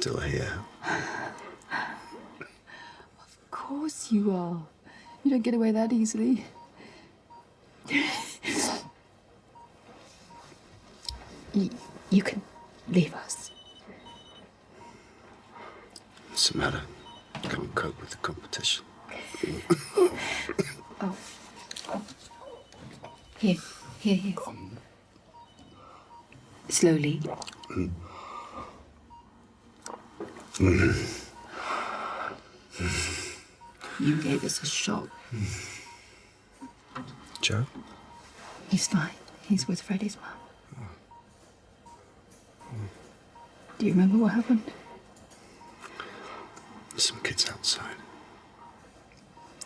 still here. Of course you are. You don't get away that easily. You can leave us. What's the matter? Can't cope with the competition. Oh. Here. Slowly. You gave us a shock. Joe? He's fine. He's with Freddie's mum. Do you remember what happened? There's some kids outside.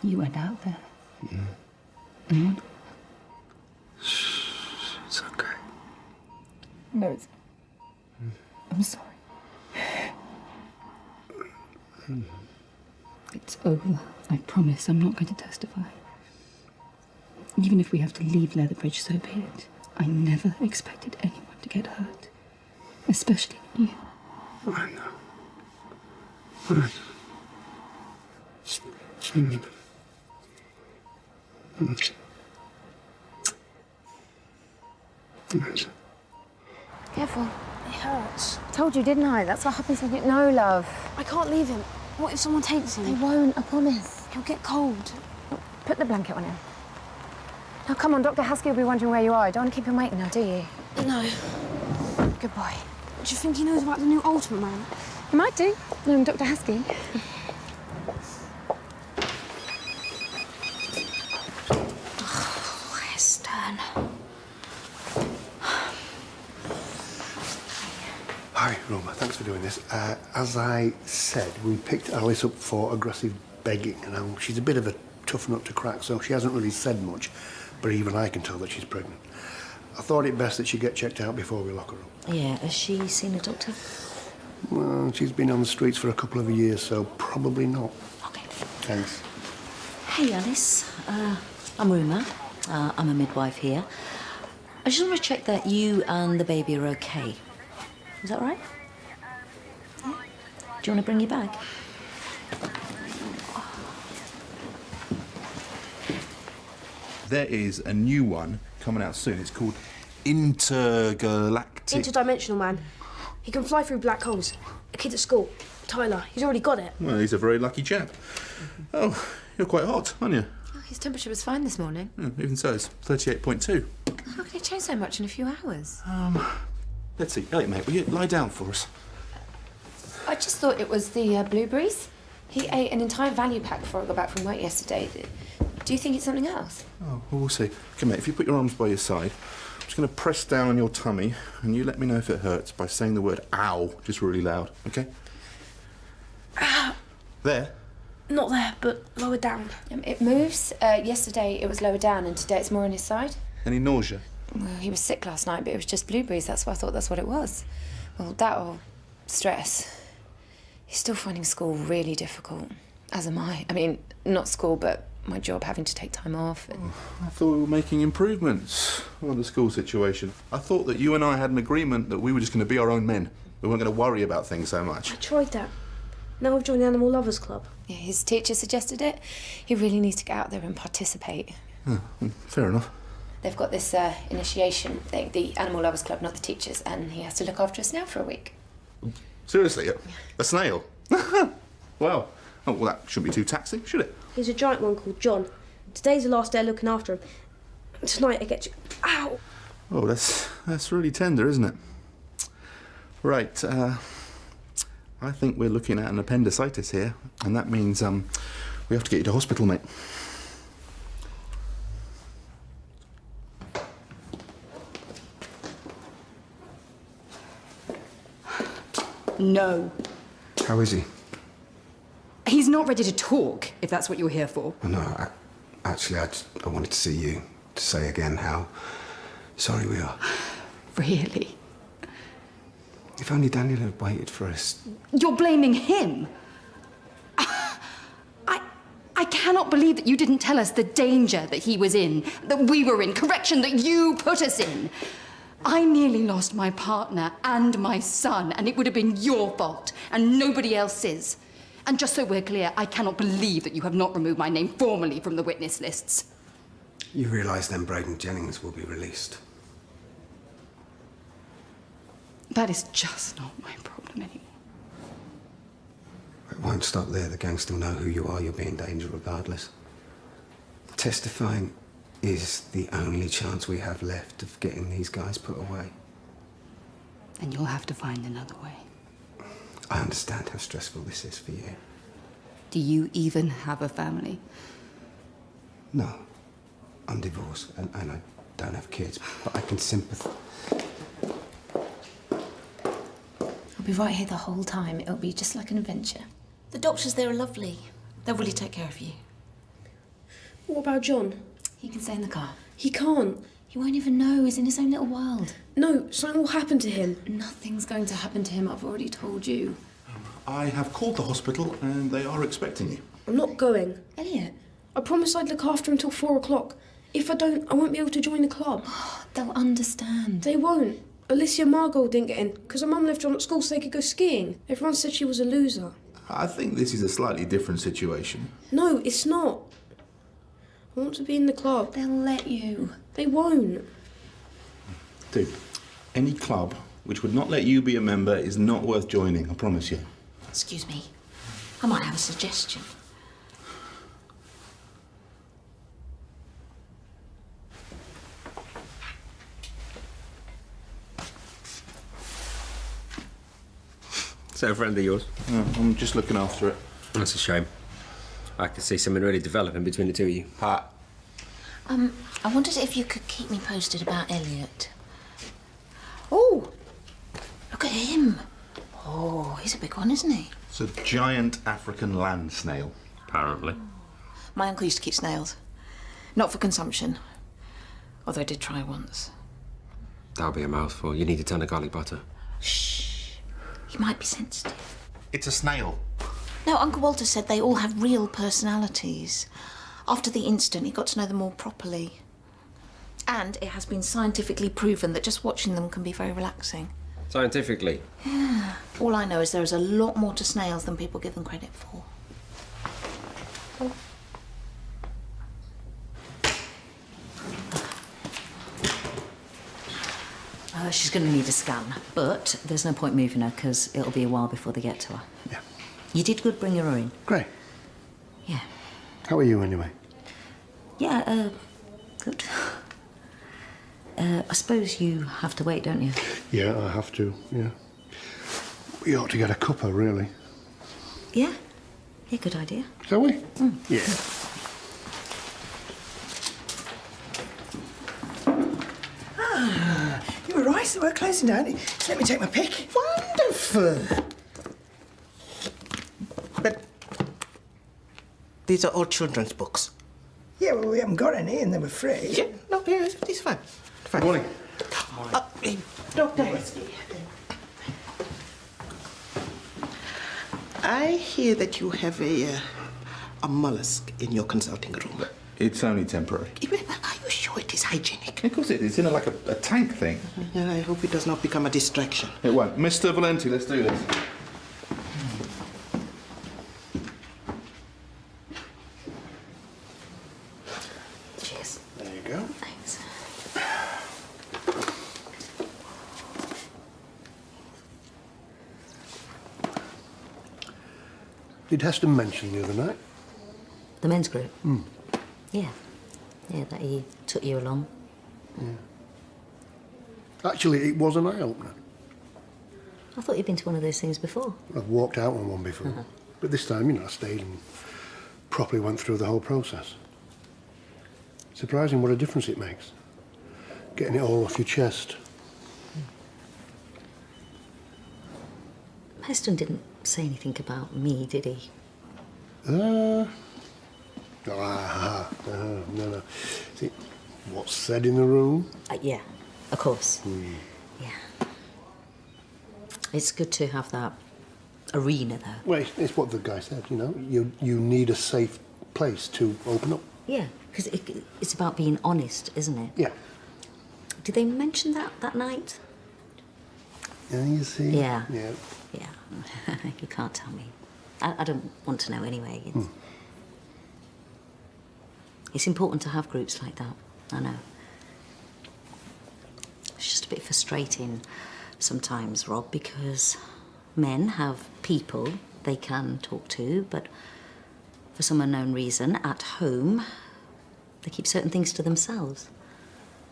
You went out there. And It's okay. no, it's... I'm sorry. It's over. I promise I'm not going to testify. Even if we have to leave Leatherbridge, so be it. I never expected anyone to get hurt. Especially you. I know. I know. Careful. It hurts. I told you, didn't I? That's what happens when you get no love. I can't leave him. What if someone takes him? They won't, I promise. He'll get cold. Put the blanket on him. Now, come on, Dr. Haskell will be wondering where you are. You don't want to keep him waiting now, do you? No. Good boy. Do you think he knows about the new Ultimate Man? He might do, knowing Dr. Haskell. Oh, Western. Hi, Roma. Thanks for doing this. As I said, we picked Alice up for aggressive begging. Now, she's a bit of a tough nut to crack, so she hasn't really said much, but even I can tell that she's pregnant. I thought it best that she get checked out before we lock her up. Yeah, has she seen a doctor? Well, she's been on the streets for a couple of years, so probably not. Okay. Thanks. Hey, Alice. I'm Ruma. I'm a midwife here. I just want to check that you and the baby are okay. Is that right? Yeah. Do you want to bring your bag? There is a new one coming out soon. It's called Intergalactic. Interdimensional man. He can fly through black holes. A kid at school, Tyler, he's already got it. Well, he's a very lucky chap. Oh, you're quite hot, aren't you? Oh, his temperature was fine this morning. Yeah, even so, it's 38.2. How can it change so much in a few hours? Let's see. Elliot, mate, will you lie down for us? I just thought it was the blueberries. He ate an entire value pack before I got back from work yesterday. Do you think it's something else? Oh, well, we'll see. Come, mate, if you put your arms by your side, I'm just going to press down on your tummy, and you let me know if it hurts by saying the word ow, just really loud, OK? Ah, There? not there, but lower down. It moves. Yesterday it was lower down, and today it's more on his side. Any nausea? Well, he was sick last night, but it was just blueberries. That's why I thought that's what it was. Well, that or stress. He's still finding school really difficult, as am I. I mean, not school, but my job, having to take time off. And... I thought we were making improvements on the school situation. I thought that you and I had an agreement that we were just going to be our own men. We weren't going to worry about things so much. I tried that. Now I've joined the Animal Lovers Club. Yeah, his teacher suggested it. He really needs to get out there and participate. Fair enough. They've got this initiation thing, the Animal Lovers Club, not the teachers, and he has to look after a snail for a week. Seriously? A snail? Wow. Oh, well, that shouldn't be too taxing, should it? He's a giant one called John. Today's the last day looking after him. Tonight I get you... Ow! Oh, that's really tender, isn't it? Right, I think we're looking at an appendicitis here, and that means we have to get you to hospital, mate. No. How is he? He's not ready to talk, if that's what you're here for. No, actually, I wanted to see you to say again how sorry we are. Really? If only Daniel had waited for us. You're blaming him? I cannot believe that you didn't tell us the danger that he was in, that we were in, correction, that you put us in. I nearly lost my partner and my son, and it would have been your fault, and nobody else's. And just so we're clear, I cannot believe that you have not removed my name formally from the witness lists. You realise then Braden Jennings will be released. That is just not my problem anymore. It won't stop there. The gang still know who you are. You'll be in danger regardless. Testifying is the only chance we have left of getting these guys put away. And you'll have to find another way. I understand how stressful this is for you. Do you even have a family? No. I'm divorced and I don't have kids, but I can sympathise. I'll be right here the whole time. It'll be just like an adventure. The doctors there are lovely. They'll really take care of you. What about John? He can stay in the car. He can't. He won't even know. He's in his own little world. No, something will happen to him. Nothing's going to happen to him. I've already told you. I have called the hospital and they are expecting you. I'm not going. Elliot. I promised I'd look after him till 4 o'clock. If I don't, I won't be able to join the club. They'll understand. They won't. Alicia Margot didn't get in because her mum left John at school so they could go skiing. Everyone said she was a loser. I think this is a slightly different situation. No, it's not. I want to be in the club. They'll let you. They won't. Dude, any club which would not let you be a member is not worth joining, I promise you. Excuse me. I might have a suggestion. Is that a friend of yours? No, I'm just looking after it. That's a shame. I could see something really developing between the two of you. Pat. I wondered if you could keep me posted about Elliot. Oh, look at him. Oh, he's a big one, isn't he? It's a giant African land snail. Apparently. My uncle used to keep snails. Not for consumption. Although I did try once. That'll be a mouthful. You need a ton of garlic butter. Shh. He might be sensitive. It's a snail. No, Uncle Walter said they all have real personalities. After the incident, he got to know them more properly. And it has been scientifically proven that just watching them can be very relaxing. Scientifically? Yeah. All I know is there is a lot more to snails than people give them credit for. She's going to need a scan, but there's no point moving her because it'll be a while before they get to her. Yeah. You did good bringing her in. Great. Yeah. How are you anyway? Yeah, good. I suppose you have to wait, don't you? Yeah, I have to, yeah. We ought to get a cuppa, really. Yeah? Yeah, good idea. Shall we? Yeah. You were right, so we're closing down. So let me take my pick. Wonderful. But these are all children's books. Yeah, well, we haven't got any, and they were free. Yeah, no, yeah, it's fine. Fine. Good morning. Doctor. I hear that you have a mollusk in your consulting room. It's only temporary. Are you sure it is hygienic? Of course it is. It's in a tank thing. Yeah, I hope it does not become a distraction. It won't. Mr. Valenti, let's do this. Cheers. There you go. Thanks. Did Heston mention the other night? The men's group? Yeah. Yeah, that he took you along. Actually, it was an eye-opener. I thought you'd been to one of those things before. I've walked out on one before. But this time, I stayed and properly went through the whole process. Surprising what a difference it makes. Getting it all off your chest. Heston didn't say anything about me, did he? No. See, what's said in the room? Yeah, of course. Yeah. It's good to have that arena, though. Well, it's what the guy said, You need a safe place to open up. Yeah, because it's about being honest, isn't it? Yeah. Did they mention that night? Yeah, you see? Yeah. Yeah. Yeah. You can't tell me. I don't want to know anyway. It's important to have groups like that. I know. It's just a bit frustrating sometimes, Rob, because men have people they can talk to, but for some unknown reason, at home, they keep certain things to themselves.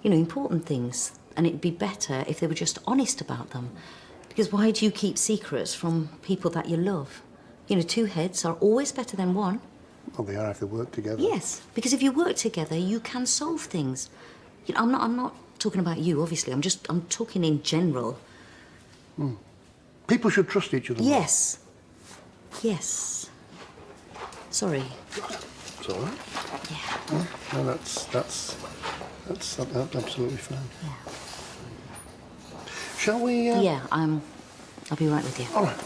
You know, important things. And it'd be better if they were just honest about them. Because why do you keep secrets from people that you love? You know, two heads are always better than one. Well, they are if they work together. Yes, because if you work together, you can solve things. You know, I'm not talking about you, obviously. I'm talking in general. People should trust each other more. Yes. Yes. Sorry. It's all right. Yeah. No, that's absolutely fine. Yeah. Shall we? Yeah, I'll be right with you. All right.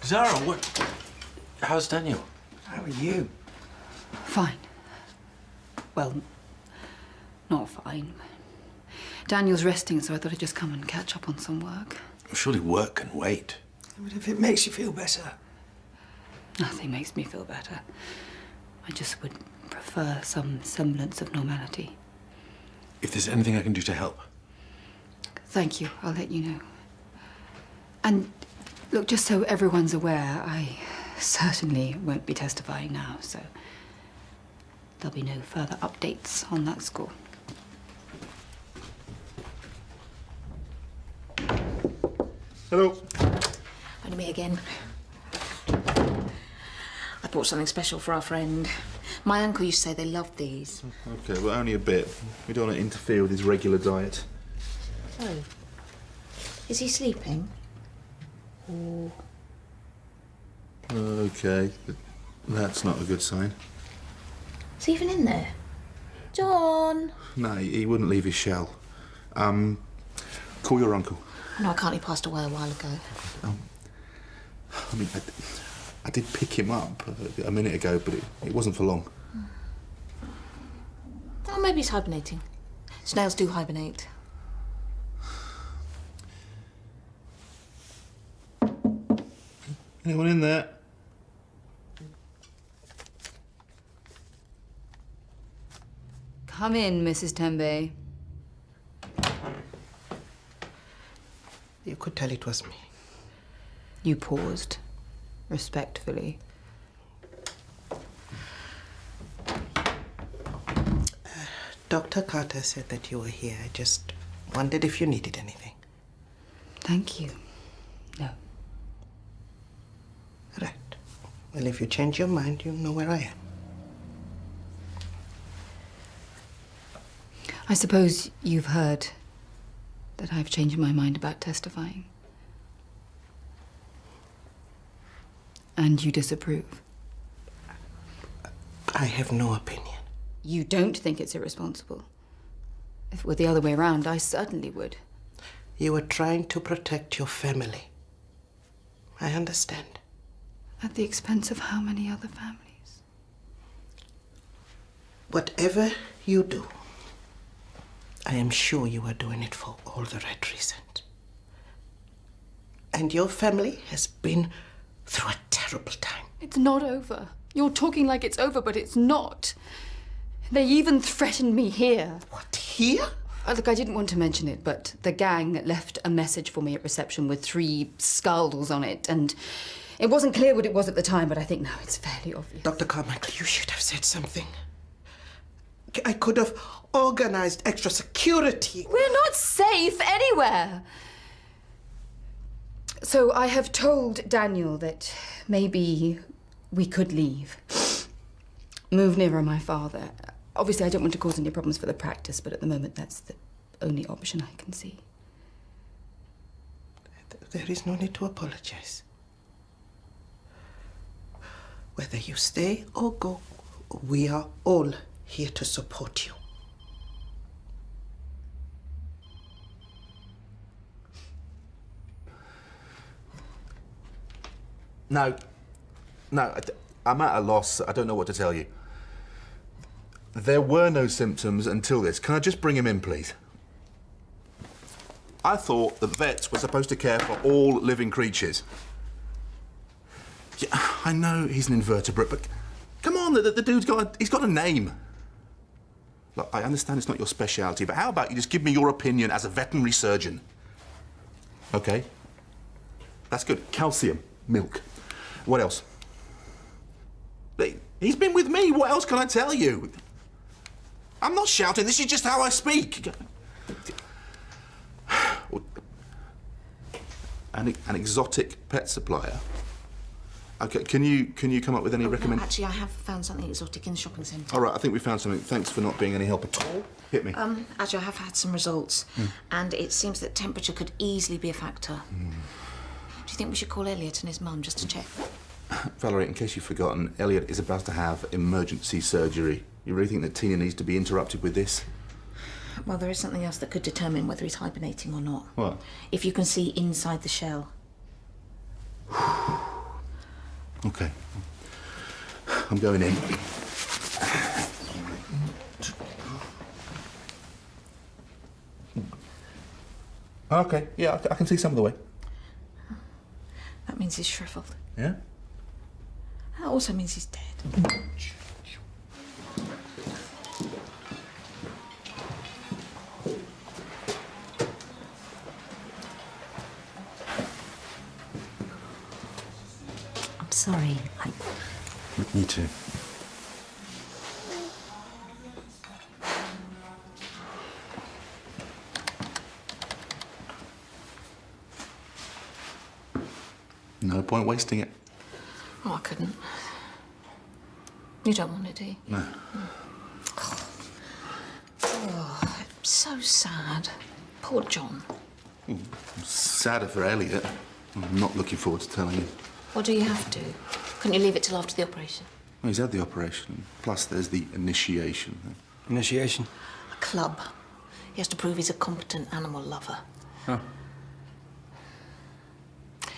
Zara, how's Daniel? How are you? Fine. Well, not fine. Daniel's resting, so I thought I'd just come and catch up on some work. Well, surely work can wait. But if it makes you feel better. Nothing makes me feel better. I just would prefer some semblance of normality. If there's anything I can do to help. Thank you. I'll let you know. And look, just so everyone's aware, I certainly won't be testifying now, so there'll be no further updates on that score. Hello. Only me again. I bought something special for our friend. My uncle used to say they loved these. Okay, well, only a bit. We don't want to interfere with his regular diet. Oh. Is he sleeping? Or... Okay, but that's not a good sign. Is he even in there? John! No, he wouldn't leave his shell. Call your uncle. No, I can't. He passed away a while ago. I mean, I did pick him up a minute ago, but it wasn't for long. Oh, maybe he's hibernating. Snails do hibernate. Anyone in there? Come in, Mrs. Tembe. You could tell it was me. You paused, respectfully. Dr. Carter said that you were here. I just wondered if you needed anything. Thank you. No. Right. Well, if you change your mind, you know where I am. I suppose you've heard that I've changed my mind about testifying. And you disapprove. I have no opinion. You don't think it's irresponsible. If it were the other way around, I certainly would. You were trying to protect your family. I understand. At the expense of how many other families? Whatever you do, I am sure you are doing it for all the right reasons. And your family has been through a terrible time. It's not over. You're talking like it's over, but it's not. They even threatened me here. What, here? Look, I didn't want to mention it, but the gang left a message for me at reception with 3 skulls on it, and it wasn't clear what it was at the time, but I think now it's fairly obvious. Dr. Carmichael, you should have said something. I could have organized extra security. We're not safe anywhere. So I have told Daniel that maybe we could leave. Move nearer my father. Obviously, I don't want to cause any problems for the practice, but at the moment, that's the only option I can see. There is no need to apologize. Whether you stay or go, we are all here to support you. No. No, I'm at a loss. I don't know what to tell you. There were no symptoms until this. Can I just bring him in, please? I thought the vets were supposed to care for all living creatures. Yeah, I know he's an invertebrate, but come on, the dude's he's got a name. Look, I understand it's not your speciality, but how about you just give me your opinion as a veterinary surgeon? Okay? That's good. Calcium, milk. What else? He's been with me. What else can I tell you? I'm not shouting. This is just how I speak. An exotic pet supplier. Okay, can you come up with any recommendations? No, actually, I have found something exotic in the shopping centre. All right, I think we found something. Thanks for not being any help at all. Hit me. Actually, I have had some results, and it seems that temperature could easily be a factor. Do you think we should call Elliot and his mum just to check? Valerie, in case you've forgotten, Elliot is about to have emergency surgery. You really think that Tina needs to be interrupted with this? Well, there is something else that could determine whether he's hibernating or not. What? If you can see inside the shell. Okay. I'm going in. Okay, yeah, I can see some of the way. That means he's shriveled. Yeah? That also means he's dead. I'm sorry. Me too. No point wasting it. Oh, I couldn't. You don't want it, do you? No. Oh, so sad. Poor John. I'm sadder for Elliot. I'm not looking forward to telling him. What do you have to? Couldn't you leave it till after the operation? Well, he's had the operation. Plus, there's the initiation. Initiation? A club. He has to prove he's a competent animal lover. Oh.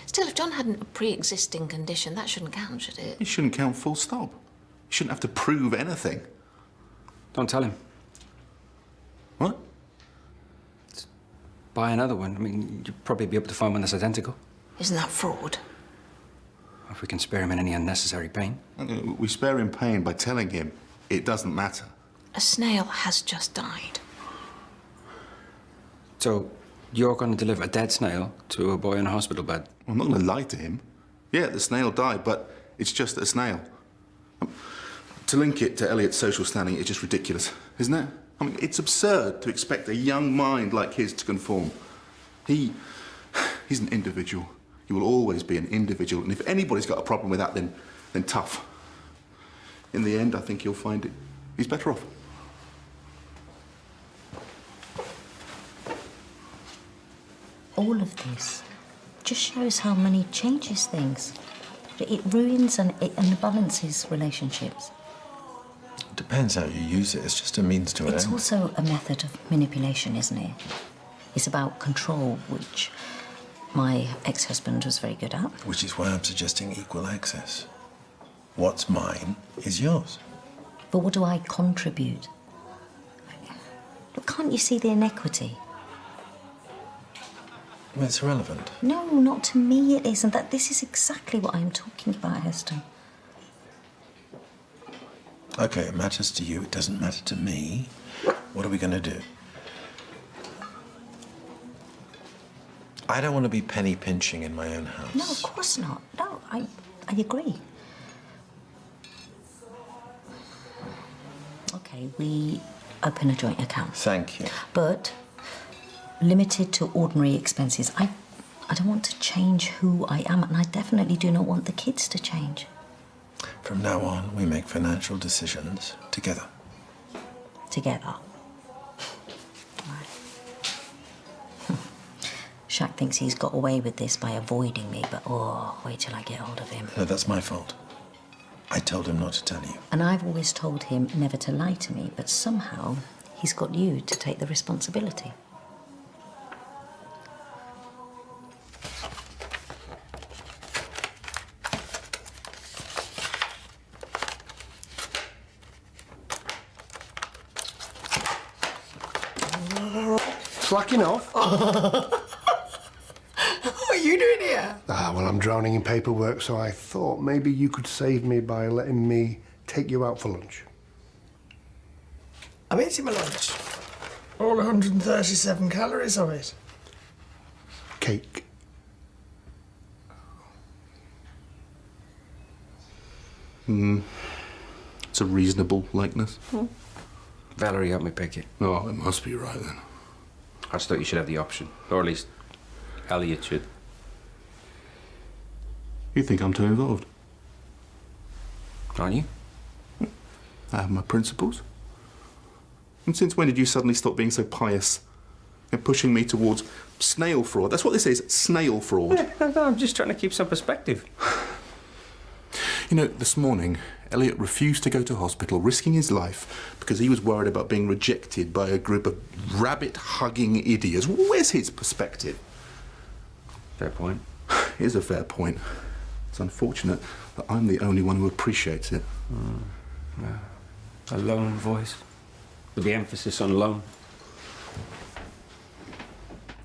Still, if John hadn't a pre-existing condition, that shouldn't count, should it? It shouldn't count full stop. You shouldn't have to prove anything. Don't tell him. What? Buy another one. I mean, you'll probably be able to find one that's identical. Isn't that fraud? If we can spare him any unnecessary pain. We spare him pain by telling him it doesn't matter. A snail has just died. So, you're going to deliver a dead snail to a boy in a hospital bed? I'm not going to lie to him. Yeah, the snail died, but it's just a snail. To link it to Elliot's social standing is just ridiculous, isn't it? I mean, it's absurd to expect a young mind like his to conform. He's an individual. He will always be an individual, and if anybody's got a problem with that, then tough. In the end, I think he'll find he's better off. All of this just shows how money changes things. It ruins and balances relationships. Depends how you use it. It's just a means to an end. It's also a method of manipulation, isn't it? It's about control, which my ex-husband was very good at. Which is why I'm suggesting equal access. What's mine is yours. But what do I contribute? Look, can't you see the inequity? Well, it's irrelevant. No, not to me it isn't. This is exactly what I'm talking about, Heston. Okay, it matters to you. It doesn't matter to me. What are we going to do? I don't want to be penny pinching in my own house. No, of course not. No, I agree. Okay, we open a joint account. Thank you. But limited to ordinary expenses. I don't want to change who I am, and I definitely do not want the kids to change. From now on, we make financial decisions together. Together. Shaq thinks he's got away with this by avoiding me, but wait till I get hold of him. No, that's my fault. I told him not to tell you. And I've always told him never to lie to me, but somehow he's got you to take the responsibility. slacking off. What are you doing here? Well, I'm drowning in paperwork, so I thought maybe you could save me by letting me take you out for lunch. I'm eating my lunch. All 137 calories of it. Cake. It's a reasonable likeness. Valerie helped me pick it. Oh, it must be right then. I just thought you should have the option. Or at least Elliot should. You think I'm too involved? Aren't you? I have my principles. And since when did you suddenly stop being so pious and pushing me towards snail fraud? That's what this is, snail fraud. No, I'm just trying to keep some perspective. You know, this morning, Elliot refused to go to hospital, risking his life because he was worried about being rejected by a group of rabbit-hugging idiots. Where's his perspective? Fair point. It is a fair point. It's unfortunate that I'm the only one who appreciates it. A lone voice. With the emphasis on lone.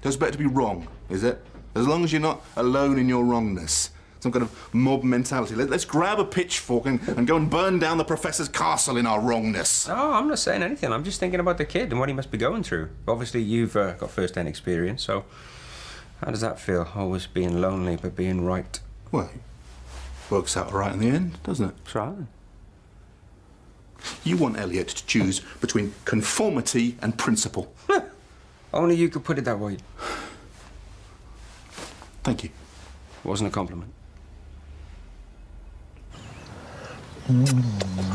So it's better to be wrong, is it? As long as you're not alone in your wrongness. Some kind of mob mentality. Let's grab a pitchfork and go and burn down the professor's castle in our wrongness. No, I'm not saying anything. I'm just thinking about the kid and what he must be going through. Obviously, you've got first-hand experience, so how does that feel? Always being lonely, but being right. Well, it works out all right in the end, doesn't it? Try. You want Elliot to choose between conformity and principle. Only you could put it that way. Thank you. It wasn't a compliment.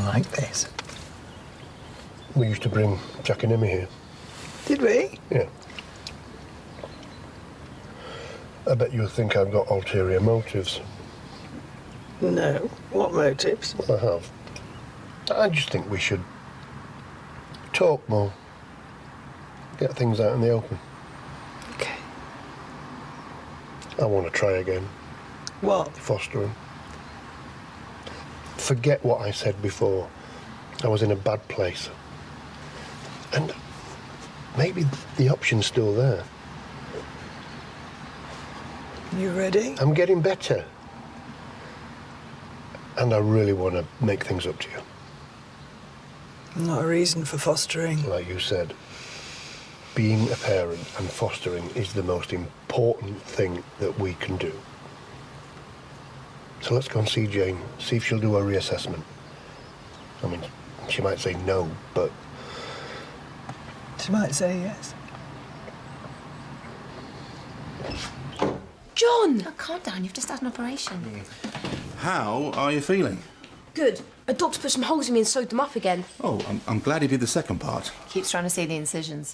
Like this. We used to bring Jack and Emmy here. Did we? Yeah. I bet you think I've got ulterior motives. No. What motives? I have. I just think we should talk more. Get things out in the open. Okay. I want to try again. What? Fostering. Forget what I said before. I was in a bad place. And maybe the option's still there. You ready? I'm getting better. And I really want to make things up to you. Not a reason for fostering. Like you said, being a parent and fostering is the most important thing that we can do. So let's go and see Jane, see if she'll do a reassessment. I mean, she might say no, but... She might say yes. John! Oh, calm down. You've just had an operation. How are you feeling? Good. A doctor put some holes in me and sewed them up again. Oh, I'm glad he did the second part. Keeps trying to see the incisions.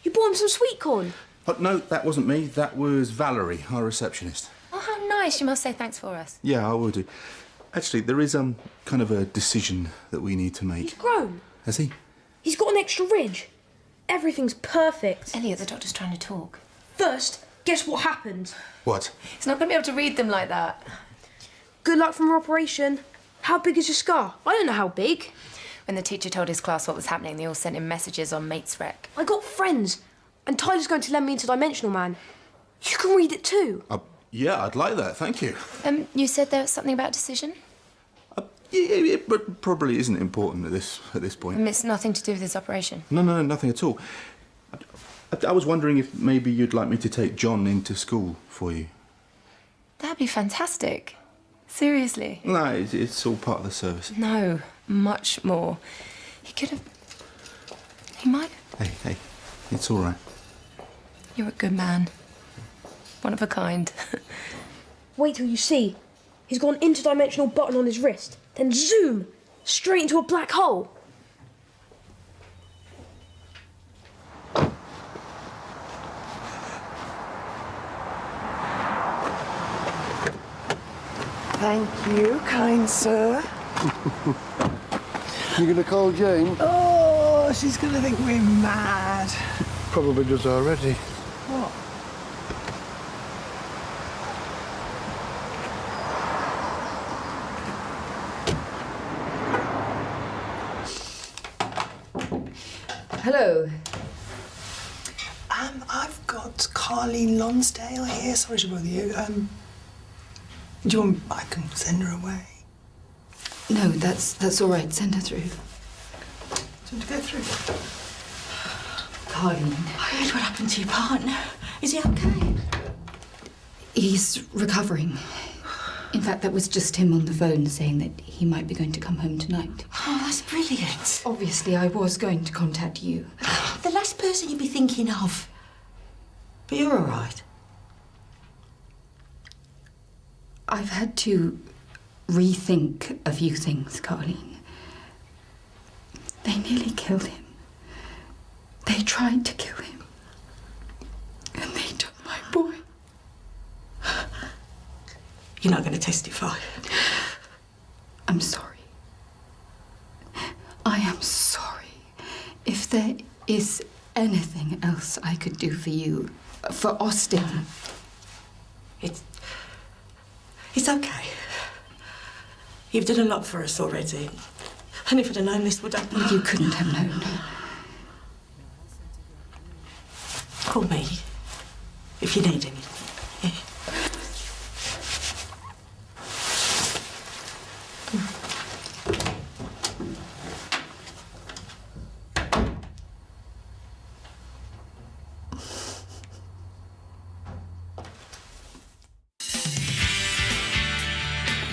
You bought him some sweet corn. Oh, no, that wasn't me. That was Valerie, our receptionist. Oh, how nice. You must say thanks for us. Yeah, I will do. Actually, there is kind of a decision that we need to make. He's grown. Has he? He's got an extra ridge. Everything's perfect. Elliot, the doctor's trying to talk. First, guess what happened? What? He's not going to be able to read them like that. Good luck from your operation. How big is your scar? I don't know how big. When the teacher told his class what was happening, they all sent him messages on Mate's Rec. I got friends. And Tyler's going to lend me Interdimensional Man. You can read it too. Yeah, I'd like that, thank you. You said there was something about decision? Yeah, but probably isn't important at this point. It's nothing to do with his operation. No, nothing at all. I was wondering if maybe you'd like me to take John into school for you. That'd be fantastic. Seriously. No, it's all part of the service. No, much more. He could have... He might... Hey, it's all right. You're a good man. One of a kind. Wait till you see. He's got an interdimensional button on his wrist. Then zoom! Straight into a black hole. Thank you, kind sir. You gonna call Jane? Oh, she's going to think we're mad. Probably does already. What? Hello. I've got Carleen Lonsdale here. Sorry to bother you. Do you want... I can send her away. No, that's all right. Send her through. Do you want to go through? Carleen. I heard what happened to your partner. Is he okay? He's recovering. In fact, that was just him on the phone saying that he might be going to come home tonight. Oh, that's brilliant. Obviously, I was going to contact you. The last person you'd be thinking of. But you're all right. I've had to rethink a few things, Carleen. They nearly killed him. They tried to kill him. And they took my boy. You're not going to testify. I'm sorry. I am sorry. If there is anything else I could do for you, for Austin. It's okay. You've done a lot for us already. And if I'd have known this would happen... You couldn't have known. Call me if you need anything. Yeah.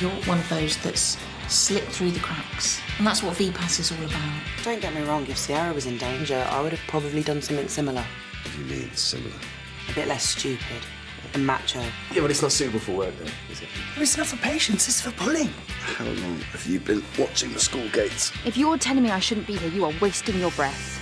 You're one of those that's slipped through the cracks. And that's what VPAS is all about. Don't get me wrong, if Sierra was in danger, I would have probably done something similar. What do you mean, similar? A bit less stupid and macho. Yeah, but it's not suitable for work, then, is it? It's not for patients, it's for pulling. How long have you been watching the school gates? If you're telling me I shouldn't be here, you are wasting your breath.